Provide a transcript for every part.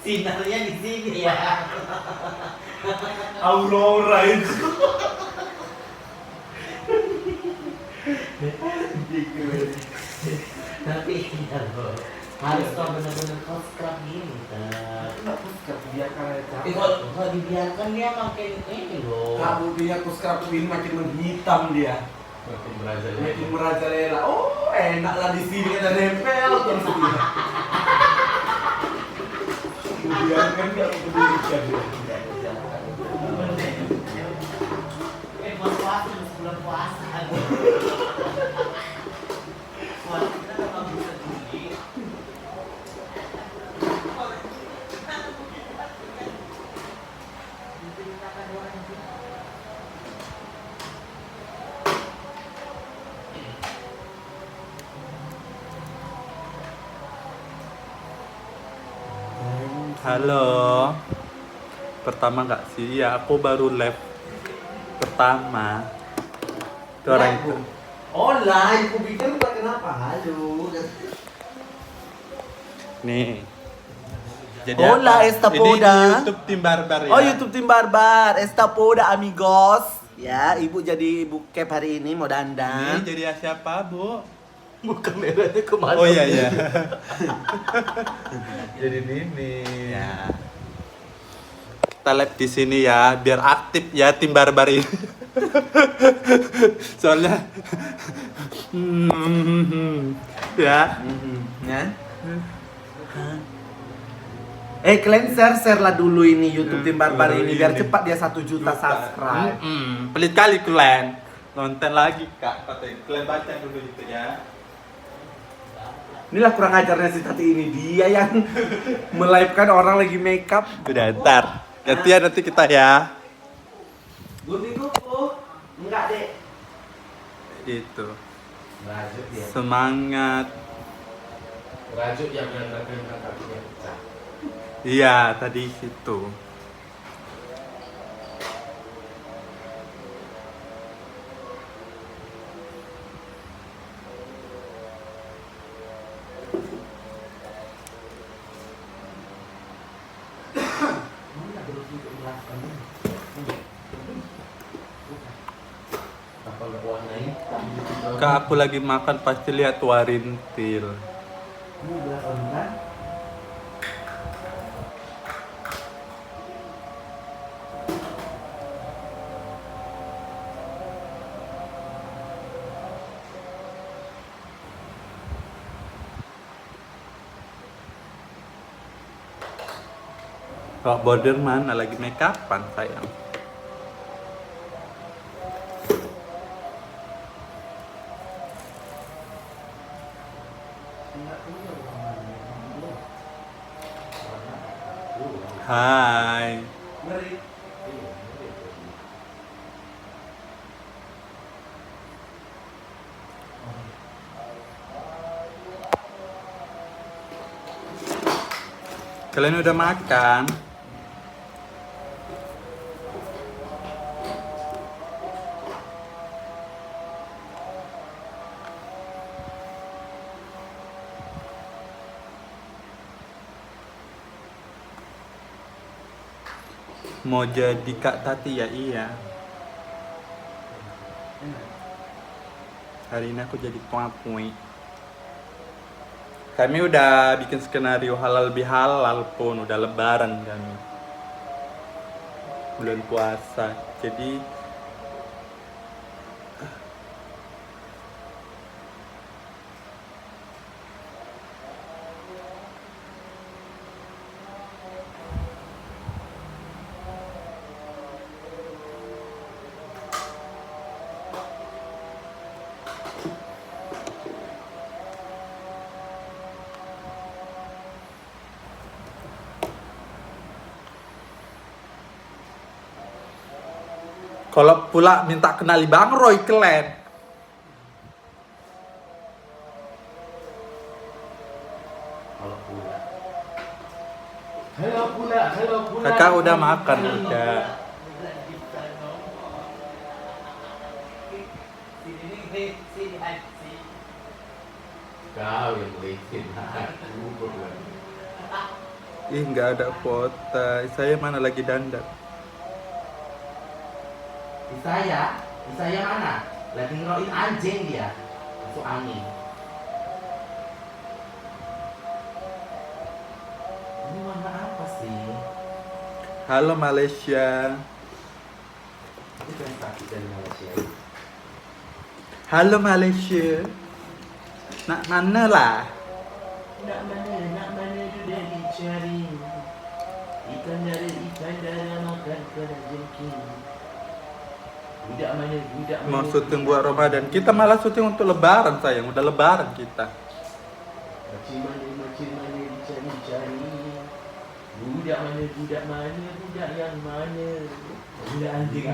Sinarnya di sini ya. Aurora itu. Tapi iya loh, harus kau benar-benar kau scrub gini. Aku scrub biarkan aja. Kalau dibiarkan dia makin ini loh. Kamu dia aku scrub ini makin menghitam dia. Makin merajalela. Makin merajalela. Oh, enaklah di sini ada nempel terus dia. Biarkan dia aku berdirikan dia. Buat puasa, sebelum puasa. Puasa kita memang bisa tinggi. Halo. Pertama nggak sih? Ya aku baru live pertama. Itu orang itu. Oh, live. Aku pikir bukan kenapa. Halo. Nih. Jadi Hola, apa? esta Ini poda. YouTube Tim Barbar ya. Oh, YouTube Tim Barbar, esta poda amigos. Ya, ibu jadi ibu cap hari ini mau Ini dandan. jadi siapa, Bu? Bukan merahnya kemana? Oh iya iya. Jadi Nini. Ya. Kita live di sini ya, biar aktif ya Tim Barbar ini. Soalnya ya. Ya. Kalian share lah dulu ini YouTube Tim Barbar ini biar cepat dia 1 juta subscribe. Pelit kali kalian. Nonton lagi Kak, katanya. Kalian baca dulu itu ya. Inilah kurang ajarnya si Tati ini, dia yang melive-kan orang lagi makeup. Udah ntar. Gantian nanti kita ya. Gunting kuku. Enggak, Dek. Itu. Rajuk ya. Semangat. Rajuk yang benar-benar kakinya pecah. Iya, tadi situ. Apa warna hitam? Kak aku lagi makan pasti lihat warintil. Ini belas kan? Kak border mana lagi make upan sayang. Hai. Ngeri. Kalian udah makan? Mau jadi Kak Tati ya iya. Hari ini aku jadi pengapuy. Kami udah bikin skenario halal bihalal pun udah lebaran kami. Bulan puasa. Jadi kalau pula minta kenali Bang Roy kalian. Kalau pula. Halo pula. Kakak udah makan udah. Kau yang bikin aku berdua. Ih, nggak ada kuota. Saya mana lagi dandan. Isaya mana? Lagi ngeroin anjing dia. Masuk angin. Ini warna apa sih? Halo Malaysia. Itu prestasi dari Malaysia. Halo Malaysia. Nak mana lah? Nak mana sudah dicari. Ikan dara makan kena jengking. Budak mana? Mau syuting buat Ramadan. Kita malah syuting untuk Lebaran sayang. Udah Lebaran kita. Macam mana dicari-cari. Budak mana, budak yang mana? Budak anjing.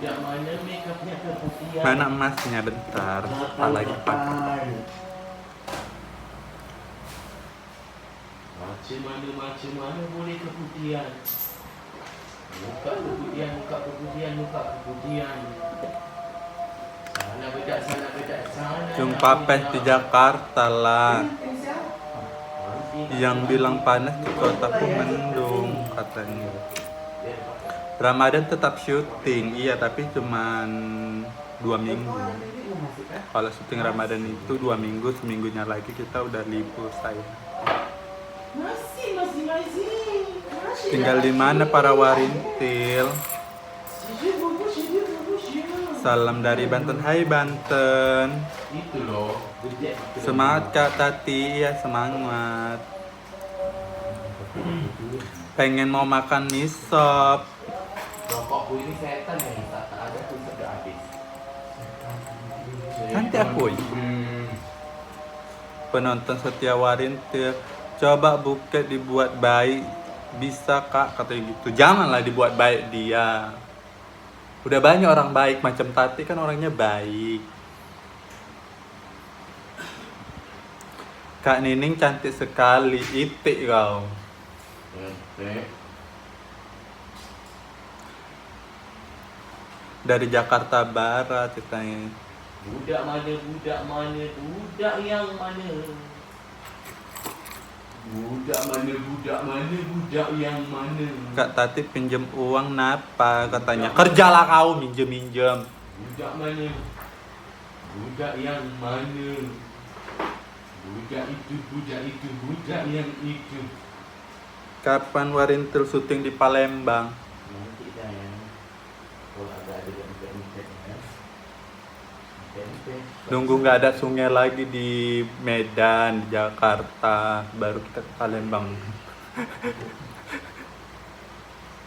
Budak mana, makeupnya keputihan. Mana emasnya bentar. Apalagi pakai. Macam mana boleh keputihan. Muka keputihan. Salah bedak. Jumpa pes di Jakarta lah. Yang bilang panas di kotaku mendung katanya. Ramadan tetap syuting, iya tapi cuman 2 minggu. Kalau syuting Ramadan itu 2 minggu, seminggunya lagi kita udah libur sayang. Masih. Tinggal di mana para warintil? Salam dari Banten, hai Banten. Itu loh. Semangat Kak Tati, ya semangat. Pengen mau makan mie sop. Rokokku ini setan yang tak ada tuh sudah habis. Nanti aku penonton setia warintil, coba buket dibuat baik, bisa Kak katanya gitu. Janganlah dibuat baik dia. Udah banyak orang baik macam Tati kan orangnya baik. Kak Nining cantik sekali, itik kau. Dari Jakarta Barat katanya. Budak yang mana? Budak yang mana? Kak Tati pinjem uang napa katanya. Kerjalah kau minjem. Budak mana? Budak yang mana? Budak yang itu. Kapan warintil syuting di Palembang? Nanti sayang. Kalau ada ya. Nunggu nggak ada sungai lagi di Medan, di Jakarta, baru kita ke Palembang.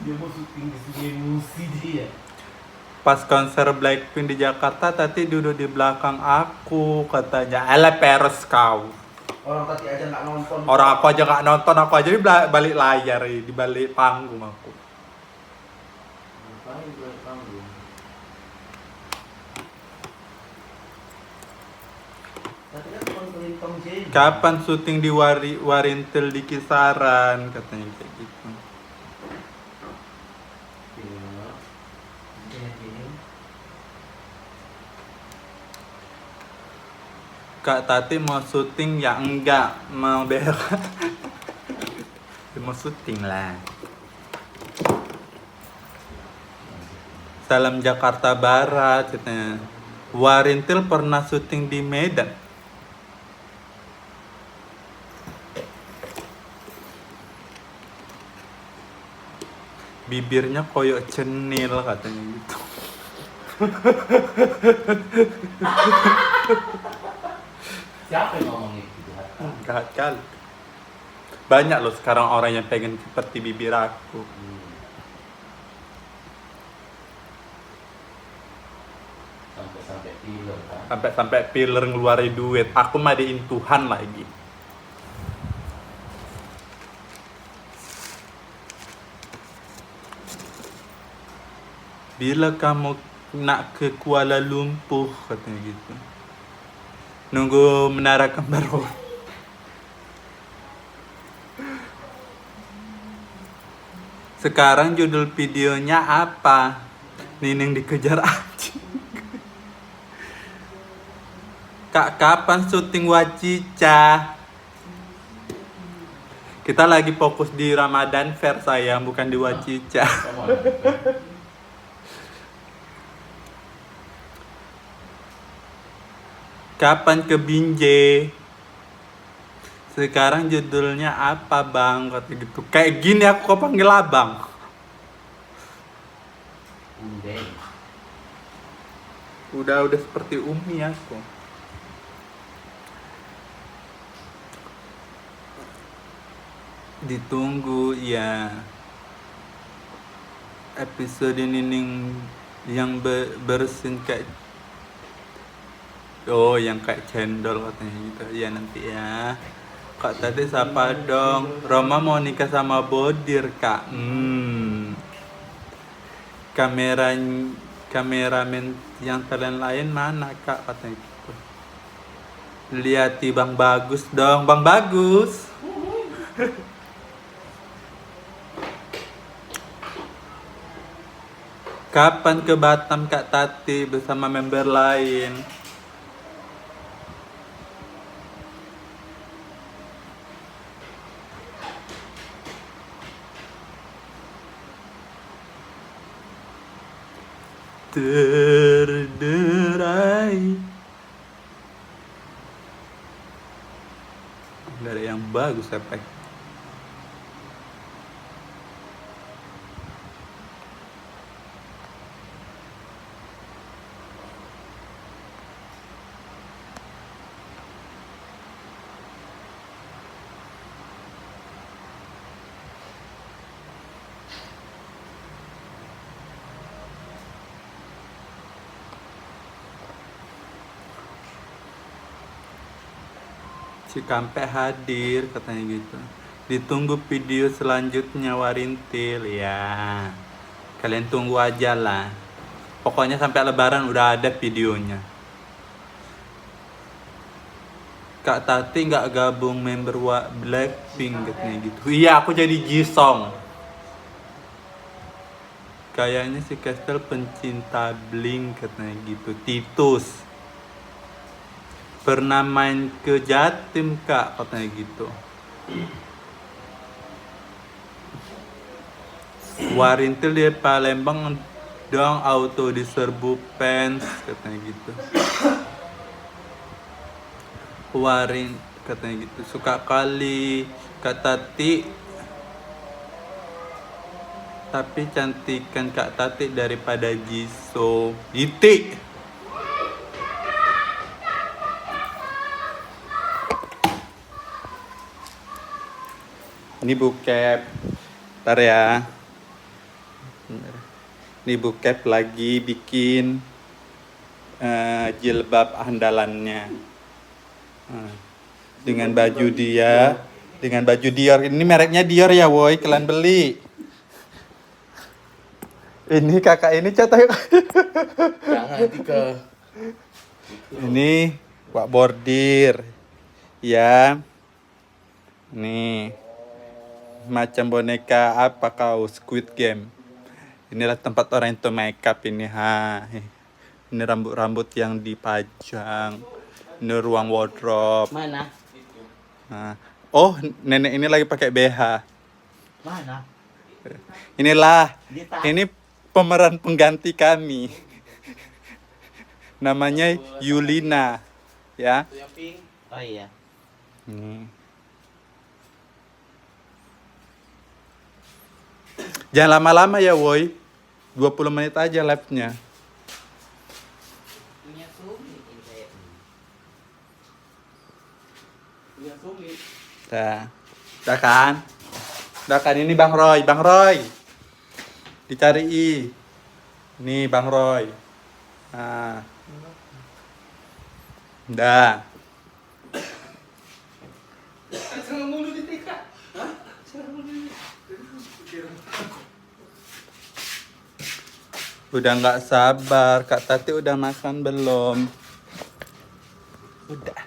Dia mau syuting di Sungai Musi dia. Pas konser Blackpink di Jakarta, Tati duduk di belakang aku, katanya. Ele peres kau. Orang tadi aja nggak nonton. Orang aku aja nggak nonton, aku aja di balik layar, di balik panggung aku. Ngapain gue panggung? Tapi kan cuma kelintong jadi. Kapan syuting di Warintil di Kisaran, katanya kayak gitu. Kak Tati mau syuting ya enggak, mau berak. Mau syuting lah. Salam Jakarta Barat katanya. Warintil pernah syuting di Medan. Bibirnya koyok cenil katanya gitu. Siapa yang ngomongin gitu? Jahat kali. Banyak loh sekarang orang yang pengen seperti bibir aku. Sampai filler kan. Sampai filler ngeluarin duit. Aku mah diin Tuhan lagi. Bila kamu nak ke Kuala Lumpur katanya gitu. Nunggu menara kembar. Sekarang judul videonya apa? Nining dikejar anjing. Kak, kapan syuting Wacica? Kita lagi fokus di Ramadan Fair sayang, bukan di Wacica. Kapan ke Binjai? Sekarang judulnya apa bang? Kata gitu. Kayak gini aku kok panggil abang. Udah seperti Umi aku. Ditunggu ya. Episode Nining yang bersin kayak yang kayak cendol katanya gitu. Ya nanti ya. Kak tadi siapa dong? Roma mau nikah sama Bodir kak. Kameramen yang kalian lain mana kak katanya gitu. Lihat Bang Bagus dong, Bang Bagus. Kapan ke Batam Kak Tati bersama member lain? Terderai. Gak ada yang bagus efek. Cikampek hadir katanya gitu. Ditunggu video selanjutnya Warintil ya. Kalian tunggu aja lah. Pokoknya sampai lebaran udah ada videonya. Kak Tati nggak gabung member Blackpink katanya gitu. Iya aku jadi Jisung. Kayaknya si Kestel pencinta Blink katanya gitu. Titus. Pernah main ke Jatim kak katanya gitu. Warintil di Palembang dong auto diserbu fans katanya gitu. Warin katanya gitu. Suka kali Kak Tati. Tapi cantikan Kak Tati daripada Jisoo. Itik. Ini bokep. Ntar ya. Ini bokep lagi bikin jilbab andalannya. Dengan baju dia. Dengan baju Dior. Ini mereknya Dior ya woi. Kalian beli. Ini kakak ini cat ayo. Jangan nanti ke Ini Wak Bordir. Ya. Nih. Macam boneka apa kau Squid Game. Inilah tempat orang itu makeup ini ha. Ini rambut-rambut yang dipajang. Ini ruang wardrobe. mana? Nah. Oh, nenek ini lagi pakai BH. Mana? Inilah. Dita. Ini pemeran pengganti kami. Namanya Yulina. Ya. Oh iya. Nih. Jangan lama-lama ya woi. 20 menit aja live-nya. Punya Sumi ini saya. Punya Sumi. Dah kan? Dah kan ini Bang Roy. Dicari. Nih Bang Roy. Nah. Dah. Udah nggak sabar, Kak Tati udah makan belum? Udah.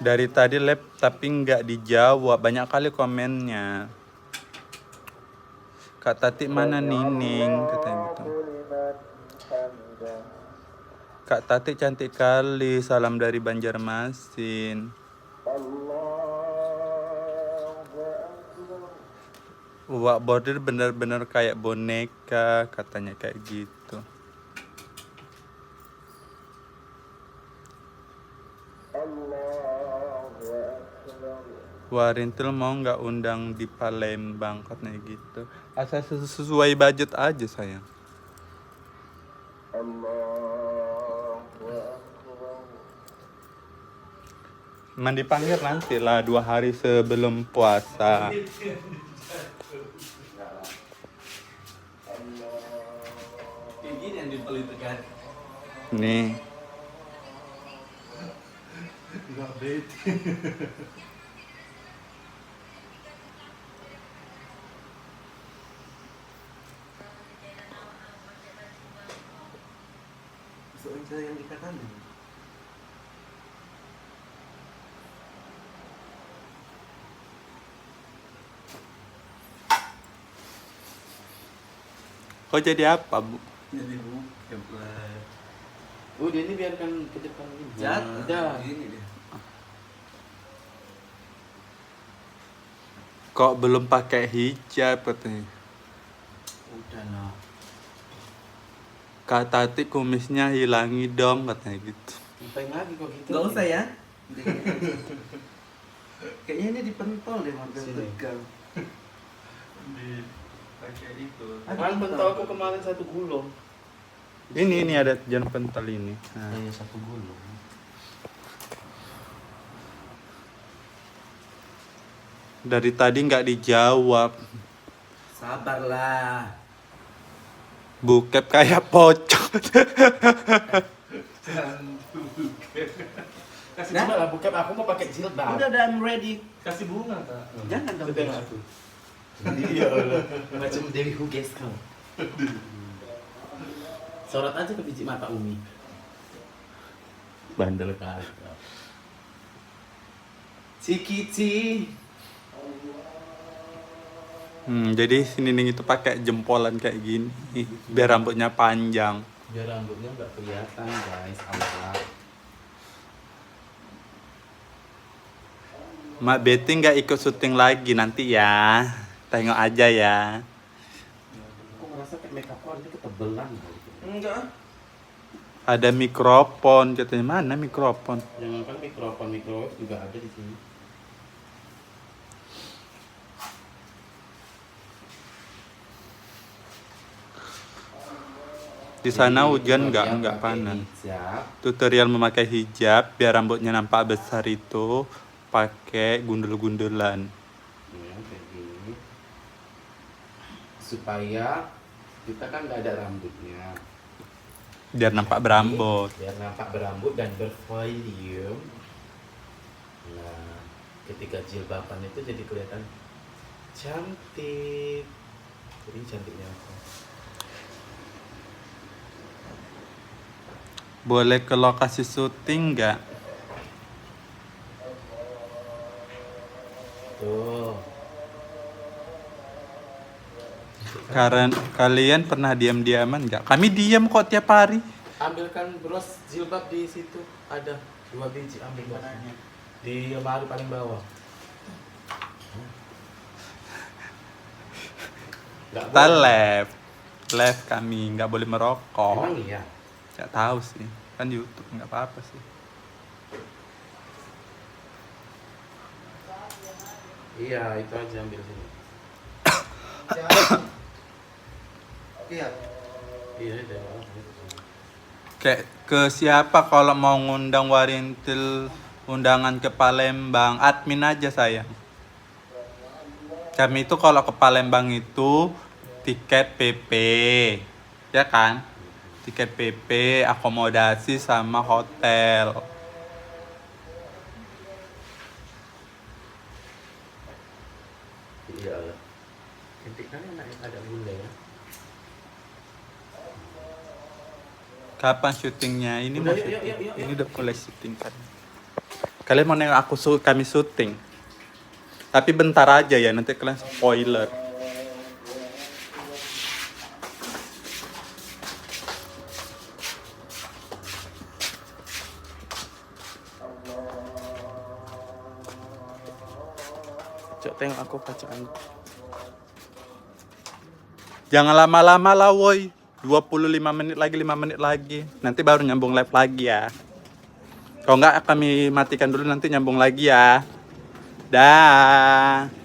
Dari tadi live tapi nggak dijawab, banyak kali komennya. Kak Tati mana Nining katanya gitu. Kak Tati cantik kali, salam dari Banjarmasin. Wak bordir bener-bener kayak boneka katanya kayak gitu. Warintil mau nggak undang di Palembang katanya gitu. Asal sesuai budget aja sayang. Mandi panggil nanti lah 2 hari sebelum puasa. Kayak gini yang dipelit kan. Nih. Enggak bete. Soalnya yang dikatakan. Kok jadi apa, Bu? Jadi bukan lah. Udah ini biarkan ke depan ini. Jat, Udah. Ini dia. Kok belum pakai hijab katanya. Udah lah. Kak Tati kumisnya hilangi dong katanya gitu. Ngapain lagi kok gitu? Nggak usah ya. Kayaknya ini dipentol deh warga Sini. Tegal. Pakai itu. Kan pentol aku kemarin 1 gulung. Ini ada jangan pentol ini. Nah. Saya 1 gulung. Dari tadi nggak dijawab. Sabarlah. Bukep kayak pocong. Kasih Nah. bunga lah, bukan aku mau pakai jilbab. Udah I'm ready. Kasih bunga tak? Jangan dong. Sedang aku. Iya Allah. Macam Dewi Huges kau. Sorot aja ke biji mata Umi. Bandel kali kau. Cikici. Jadi si Nining itu pakai jempolan kayak gini biar rambutnya panjang. Biar rambutnya nggak kelihatan guys, Allah. Mak Betty nggak ikut syuting lagi nanti ya. Tengok aja ya. Aku ngerasa kayak makeup aku ini ketebelan. Enggak. Ada mikrofon katanya, mana mikrofon? Jangan kan mikrofon juga ada di sini. Di sana Jadi, hujan tutorial nggak pakai panas. hijab. Tutorial memakai hijab biar rambutnya nampak besar itu pakai gundul-gundulan. Ya, kayak gini. Supaya kita kan nggak ada rambutnya. Biar nampak berambut. Biar nampak berambut dan bervolume. Nah, ketika jilbaban itu jadi kelihatan cantik. Jadi cantiknya apa? Boleh ke lokasi syuting nggak? Tuh. Karena kalian pernah diam-diaman nggak? Kami diam kok tiap hari. Ambilkan bros jilbab di situ ada 2 biji, ambil mananya di lemari paling bawah. Nggak Kita boleh. live kami nggak boleh merokok. Emang iya. Nggak tahu sih, kan YouTube nggak apa-apa sih. Iya, itu aja ambil sini. Iya. Iya, itu. Kayak ke siapa kalau mau ngundang Warintil undangan ke Palembang, admin aja saya. Kami itu kalau ke Palembang itu tiket PP, ya kan? Tiket PP, akomodasi sama hotel. Iya. Cantik kan enak ada bule ya. Kapan syutingnya? Ini mau Udah, yuk, syuting. yuk, yuk, yuk. Ini udah mulai syuting kan. Kalian mau nengok kami syuting. Tapi bentar aja ya, nanti kalian spoiler. Cok, tengok aku bacaan. Jangan lama-lama lah woi. 25 menit lagi, 5 menit lagi. Nanti baru nyambung live lagi ya. Kalau enggak kami matikan dulu, nanti nyambung lagi ya. Dah.